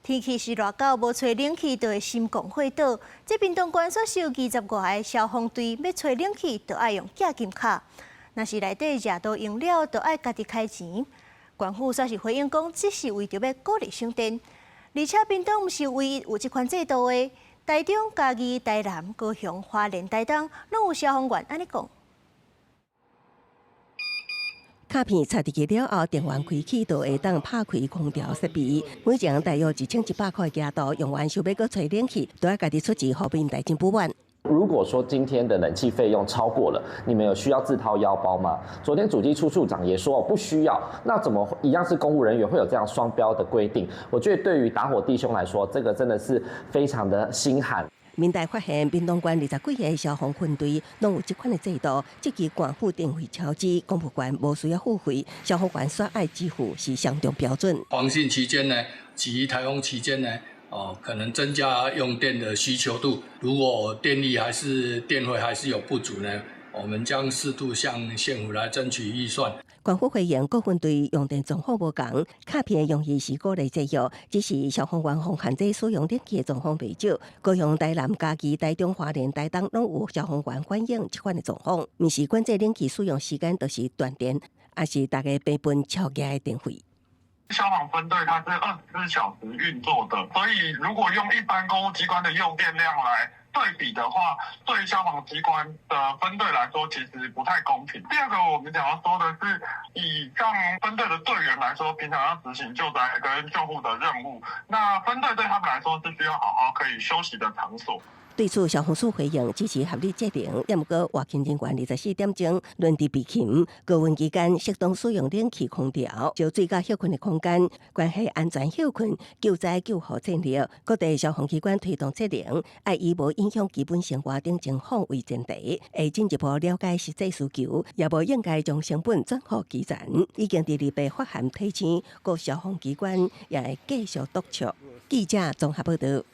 天氣是熱到無吹冷氣就會心肝火倒。這屏東縣所收25個消防隊要吹冷氣，就要用假金卡。若是內底熱度用了，就要家己開錢。縣府煞是回應講，這是為着要鼓勵省電。而且屏東毋是唯一有這款制度的，台中、嘉義、台南、高雄、花蓮、台東，攏有消防員安尼講。卡片插入去了後，電源開啟就會當拍開空調設備。每張大約1100塊額度，用完想要閣吹冷氣，都要家己出錢，後面代金不完。如果說今天的冷氣費用超過了，你們有需要自掏腰包嗎？昨天主計處處長也說不需要，那怎麼一樣是公務人員會有這樣雙標的規定？我覺得對於打火弟兄來說，這個真的是非常的心寒。民代發現，屏東縣20幾個消防分隊攏有這款的制度，即支縣府電費超支，公務員無需要付費，消防員所愛支付是相當標準。黃汛期間呢，及颱風期間呢，可能增加用電的需求度。如果電費還是有不足呢，我們將適度向縣府來爭取預算。縣府回應各分隊用電狀況無同，卡片的用意是鼓勵節約，只是消防員防限制使用電器的狀況未少。高雄、台南、嘉義、台中、花蓮、台東攏有消防員反映這款的狀況，毋是管制冷氣使用時間，就是斷電，也是大家平分超額的電費。消防分隊它是24小時運作的，所以如果用一般公務機關的用電量來對比的話，對消防機關的分隊來說，其實不太公平。第二個，我們想要說的是，以上分隊的隊員來說，平常要執行救災跟救護的任務，那分隊對他們來說是需要好好可以休息的場所。對此，消防署回應支持合理節能，也毋過活勤人員24點鐘輪值備勤，高溫期間適當使用冷氣空調，就最佳休困的空間，關係安全休困、救災救護戰略。各地消防機關推動節能，要以無影響基本生活等情況為前提，會進一步了解實際需求，也無應該將成本轉予基層。已經第2筆發函提醒，各消防機關也會繼續督促。記者綜合報道。